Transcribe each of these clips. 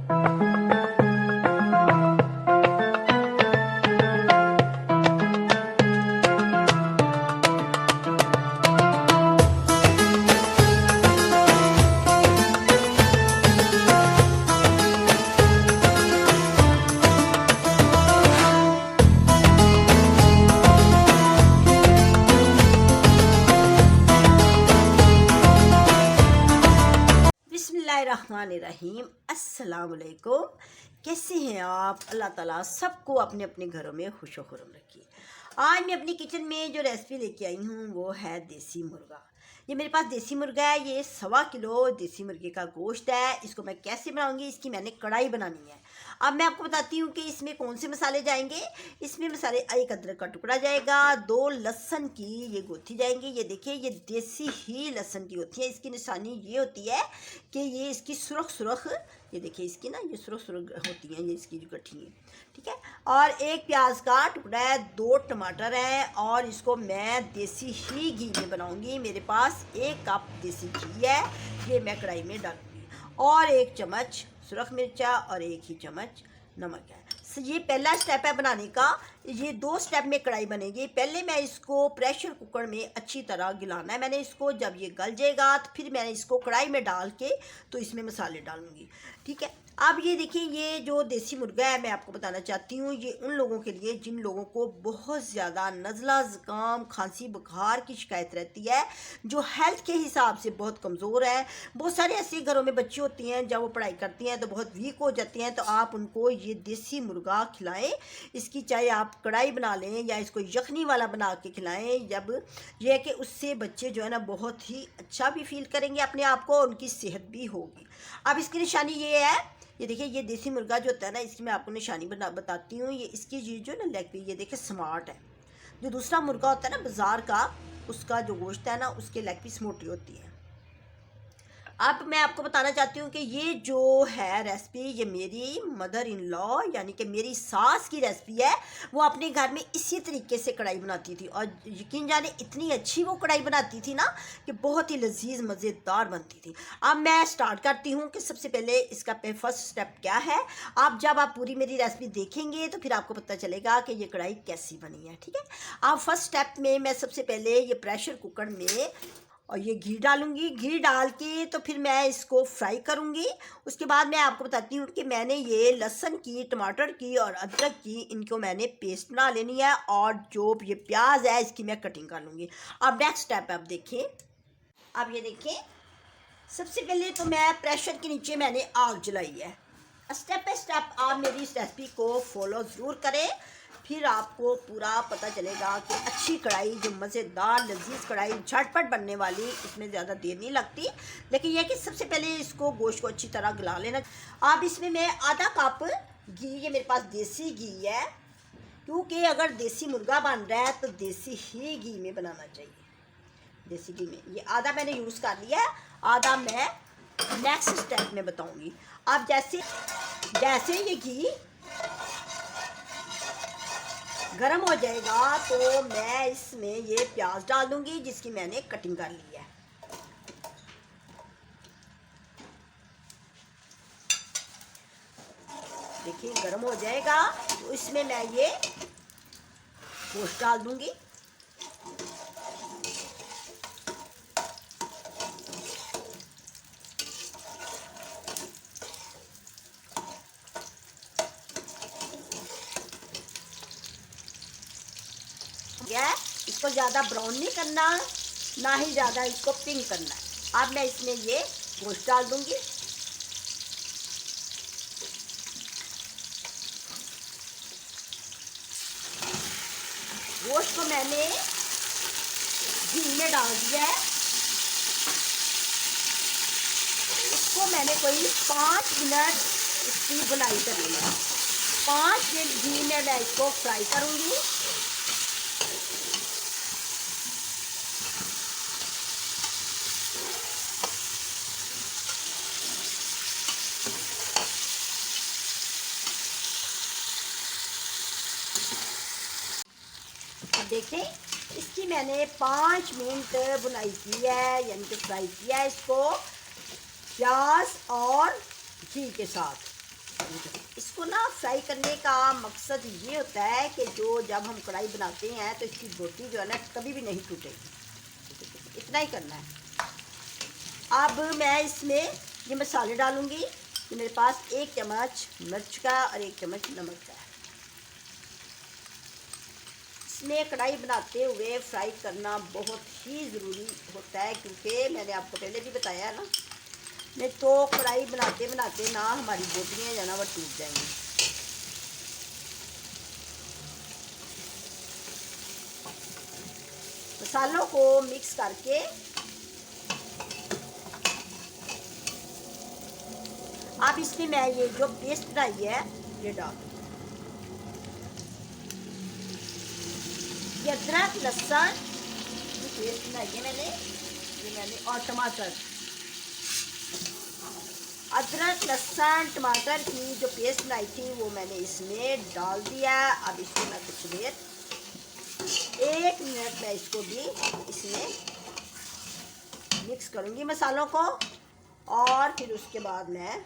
बिस्मिल्लाहिर्रहमानिर्रहीम। अस्सलाम वालेकुम। कैसे हैं आप? अल्लाह ताला सबको अपने अपने घरों में खुश खुर्रम रखिए। आज मैं अपनी किचन में जो रेसिपी लेके आई हूँ वो है देसी मुर्गा। ये मेरे पास देसी मुर्गा है, ये 1.25 किलो देसी मुर्गे का गोश्त है। इसको मैं कैसे बनाऊंगी, इसकी मैंने कढ़ाई बनानी है। अब मैं आपको बताती हूँ कि इसमें कौन से मसाले जाएंगे। इसमें मसाले, 1 अदरक का टुकड़ा जाएगा, 2 लहसुन की ये गोथी जाएंगी। ये देखिए, ये देसी ही लहसुन की होती है। इसकी निशानी ये होती है कि ये इसकी सुरख सुरख, ये देखिए इसकी ना ये सुरख सुरख होती है, ये इसकी जो गठी है, ठीक है। और 1 प्याज का टुकड़ा है, 2 टमाटर है, और इसको मैं देसी ही घी में बनाऊंगी। मेरे पास 1 कप देसी घी है, ये मैं कढ़ाई में डालूंगी। और 1 चम्मच सुरख मिर्चा और 1 ही चम्मच नमक है। ये पहला स्टेप है बनाने का। ये 2 स्टेप में कढ़ाई बनेगी। पहले मैं इसको प्रेशर कुकर में अच्छी तरह गिलाना है मैंने इसको। जब ये गल जाएगा तो फिर मैं इसको कढ़ाई में डाल के तो इसमें मसाले डालूंगी, ठीक है। अब ये देखिए, ये जो देसी मुर्गा है मैं आपको बताना चाहती हूँ, ये उन लोगों के लिए जिन लोगों को बहुत ज़्यादा नज़ला, ज़ुकाम, खांसी, बुखार की शिकायत रहती है, जो हेल्थ के हिसाब से बहुत कमज़ोर है। बहुत सारे ऐसे घरों में बच्ची होती हैं, जब वो पढ़ाई करती हैं तो बहुत वीक हो जाती हैं, तो आप उनको ये देसी मुर्गा खिलाएं। इसकी चाहे आप कढ़ाई बना लें या इसको यखनी वाला बना के खिलाएं। जब यह है कि उससे बच्चे जो है ना बहुत ही अच्छा भी फील करेंगे अपने आप को, और उनकी सेहत भी होगी। अब इसकी निशानी ये है, ये देखिए, ये देसी मुर्गा जो होता है ना, इसकी मैं आपको निशानी बताती हूँ। ये इसकी चीज़ जो ना लेग पीस, ये देखिए स्मार्ट है। जो दूसरा मुर्गा होता है ना बाज़ार का, उसका जो गोश्त है ना, उसके लेग पीस मोटी होती है। अब मैं आपको बताना चाहती हूँ कि ये जो है रेसिपी, ये मेरी मदर इन लॉ यानी कि मेरी सास की रेसिपी है। वो अपने घर में इसी तरीके से कढ़ाई बनाती थी, और यकीन जाने इतनी अच्छी वो कढ़ाई बनाती थी ना कि बहुत ही लजीज मज़ेदार बनती थी। अब मैं स्टार्ट करती हूँ कि सबसे पहले इसका फर्स्ट स्टेप क्या है। जब आप पूरी मेरी रेसिपी देखेंगे तो फिर आपको पता चलेगा कि ये कढ़ाई कैसी बनी है, ठीक है। अब फर्स्ट स्टेप में मैं सबसे पहले ये प्रेशर कुकर में और ये घी डालूंगी। घी डाल के तो फिर मैं इसको फ्राई करूंगी। उसके बाद मैं आपको बताती हूँ कि मैंने ये लहसुन की, टमाटर की और अदरक की, इनको मैंने पेस्ट बना लेनी है, और जो ये प्याज है इसकी मैं कटिंग कर लूँगी। अब नेक्स्ट स्टेप आप देखें। अब ये देखें, सबसे पहले तो मैं प्रेशर के नीचे मैंने आग जलाई है। स्टेप बाय स्टेप आप मेरी इस रेसिपी को फॉलो ज़रूर करें, फिर आपको पूरा पता चलेगा कि अच्छी कढ़ाई, जो मज़ेदार लजीज कढ़ाई, झटपट बनने वाली, इसमें ज़्यादा देर नहीं लगती। लेकिन यह कि सबसे पहले इसको गोश्त को अच्छी तरह गला लेना। अब इसमें मैं आधा कप घी, ये मेरे पास देसी घी है, क्योंकि अगर देसी मुर्गा बन रहा है तो देसी ही घी में बनाना चाहिए। देसी घी में ये आधा मैंने यूज़ कर लिया है, आधा मैं नेक्स्ट स्टेप में बताऊँगी। अब जैसे जैसे ये घी गरम हो जाएगा तो मैं इसमें ये प्याज डाल दूंगी जिसकी मैंने कटिंग कर ली है। देखिए गरम हो जाएगा तो इसमें मैं ये गोश्त डाल दूंगी। इसको ज़्यादा ब्राउन नहीं करना, ना ही ज़्यादा इसको पिंक करना है। अब मैं इसमें ये गोश्त डाल दूंगी। गोश्त को मैंने घी में डाल दिया है। इसको मैंने कोई 5 मिनट इसकी बुनाई करनी है। 5 मिनट घी में मैं इसको फ्राई करूंगी। देखें, इसकी मैंने 5 मिनट बुनाई की है, यानी कि फ्राई किया है इसको प्याज और घी के साथ। इसको ना फ्राई करने का मकसद ये होता है कि जब हम कढ़ाई बनाते हैं तो इसकी रोटी जो है ना कभी भी नहीं टूटेगी। इतना ही करना है। अब मैं इसमें ये मसाले डालूंगी। ये मेरे पास 1 चम्मच मिर्च का और 1 चम्मच नमक का है। इसमें कढ़ाई बनाते हुए फ्राई करना बहुत ही ज़रूरी होता है, क्योंकि मैंने आपको पहले भी बताया ना, नहीं तो कढ़ाई बनाते बनाते ना हमारी बोटियाँ जो है ना वो टूट जाएंगी। मसालों को मिक्स करके अब इसमें मैं ये जो पेस्ट बनाई है ये डाल दूँ। ये अदरक लहसुन की पेस्ट बनाई है मैंने और टमाटर, अदरक लहसुन टमाटर की जो पेस्ट बनाई थी वो मैंने इसमें डाल दिया। अब इसको मैं कुछ देर 1 मिनट में इसको भी इसमें मिक्स करूँगी मसालों को, और फिर उसके बाद मैं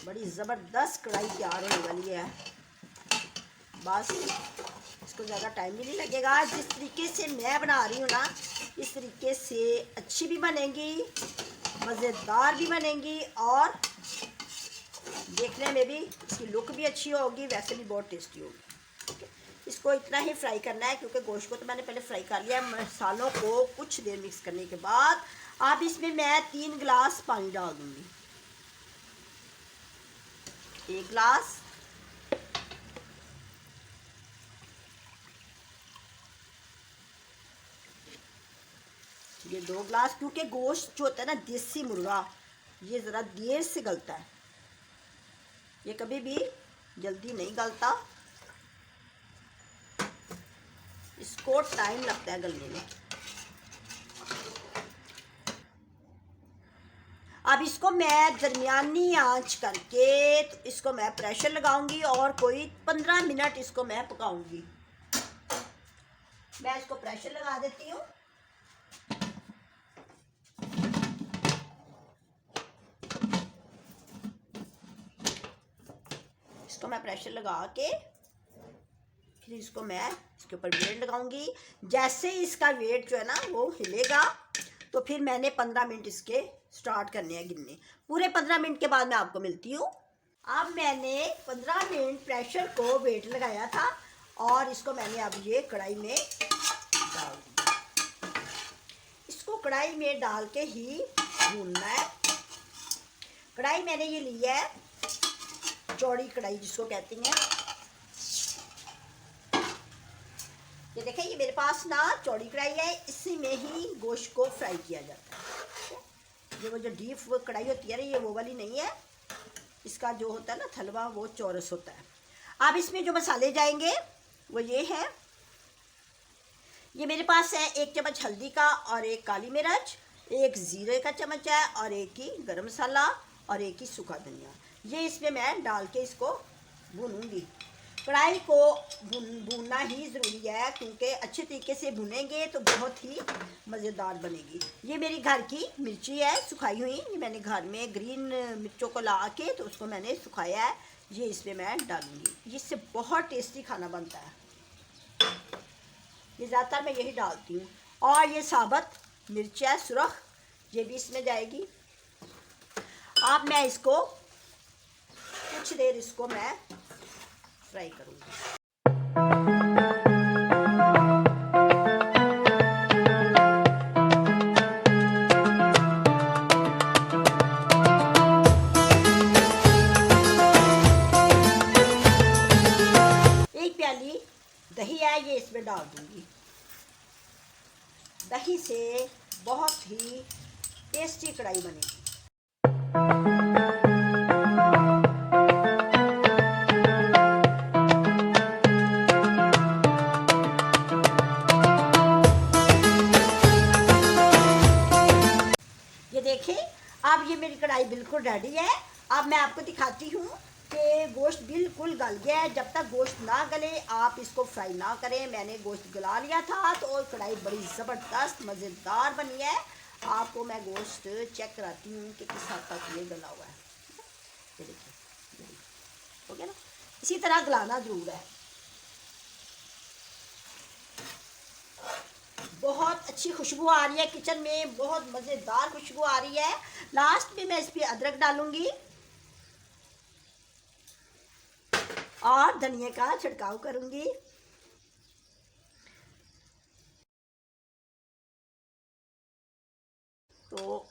बड़ी ज़बरदस्त कढ़ाई तैयार होने वाली है। बस इसको ज़्यादा टाइम भी नहीं लगेगा। जिस तरीके से मैं बना रही हूँ ना, इस तरीके से अच्छी भी बनेंगी, मज़ेदार भी बनेंगी, और देखने में भी इसकी लुक भी अच्छी होगी, वैसे भी बहुत टेस्टी होगी। इसको इतना ही फ्राई करना है, क्योंकि गोश्त को तो मैंने पहले फ्राई कर लिया। मसालों को कुछ देर मिक्स करने के बाद अब इसमें मैं 3 गिलास पानी डाल दूँगी। 1 गिलास, ये 2 गिलास, क्योंकि गोश्त जो होता है ना देसी मुर्गा, ये ज़रा देर से गलता है, ये कभी भी जल्दी नहीं गलता, इसको टाइम लगता है गलने में। अब इसको मैं दरमियानी आंच करके इसको मैं प्रेशर लगाऊंगी और कोई 15 मिनट इसको मैं पकाऊंगी। मैं इसको प्रेशर लगा देती हूँ। इसको मैं प्रेशर लगा के फिर इसको मैं इसके ऊपर वेट लगाऊंगी। जैसे ही इसका वेट जो है ना वो हिलेगा तो फिर मैंने 15 मिनट इसके स्टार्ट करने हैं गिनने। पूरे 15 मिनट के बाद मैं आपको मिलती हूँ। अब मैंने 15 मिनट प्रेशर को वेट लगाया था और इसको मैंने अब ये कढ़ाई में डाल दिया। इसको कढ़ाई में डाल के ही भूनना है। कढ़ाई मैंने ये ली है चौड़ी कढ़ाई जिसको कहती हैं। ये देखें, ये मेरे पास ना चौड़ी कढ़ाई है, इसी में ही गोश्त को फ्राई किया जाता है। ये वो जो डीप कढ़ाई होती है ना, ये वो वाली नहीं है। इसका जो होता है ना थलवा वो चौरस होता है। अब इसमें जो मसाले जाएंगे वो ये है। ये मेरे पास है 1 चम्मच हल्दी का और 1 काली मिर्च, 1 जीरे का चम्मच है और 1 ही गरम मसाला और 1 ही सूखा धनिया। ये इसमें मैं डाल के इसको भूनूंगी। कढ़ाई को भूनना ही ज़रूरी है, क्योंकि अच्छे तरीके से भुनेंगे तो बहुत ही मज़ेदार बनेगी। ये मेरी घर की मिर्ची है सुखाई हुई। ये मैंने घर में ग्रीन मिर्चों को ला के तो उसको मैंने सुखाया है। ये इसमें मैं डालूँगी। इससे बहुत टेस्टी खाना बनता है। ये ज़्यादातर मैं यही डालती हूँ। और ये साबुत मिर्च है सुरख, ये भी इसमें जाएगी। अब मैं इसको कुछ देर इसको मैं फ्राई करूँगी। एक प्याली दही है, ये इसमें डाल दूँगी। दही से बहुत ही टेस्टी कढ़ाई बनेगी। ये देखें, अब ये मेरी कढ़ाई बिल्कुल रेडी है। अब मैं आपको दिखाती हूँ कि गोश्त बिल्कुल गल गया है। जब तक गोश्त ना गले आप इसको फ्राई ना करें। मैंने गोश्त गला लिया था तो कढ़ाई बड़ी ज़बरदस्त मज़ेदार बनी है। आपको मैं गोश्त चेक कराती हूँ कि किस हद तक ये गला हुआ है। ये देखिए हो गया ना, इसी तरह गलाना ज़रूर है। बहुत अच्छी खुशबू आ रही है किचन में, बहुत मज़ेदार खुशबू आ रही है। लास्ट में मैं इस पर अदरक डालूंगी और धनिया का छिड़काव करूंगी। तो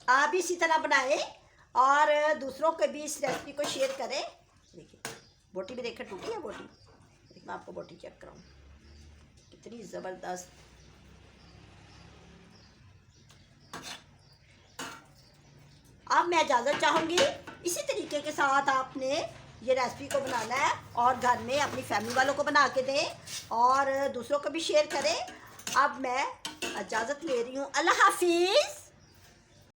आप भी इसी तरह बनाएं और दूसरों को भी इस रेसिपी को शेयर करें। देखिए बोटी भी देखकर टूटी है बोटी। मैं आपको बोटी चेक कराऊं, कितनी ज़बरदस्त। अब मैं इजाज़त चाहूँगी, इसी तरीके के साथ आपने ये रेसिपी को बनाना है और घर में अपनी फैमिली वालों को बना के दें और दूसरों को भी शेयर करें। अब मैं इजाज़त ले रही हूँ। अल्लाह हाफिज़।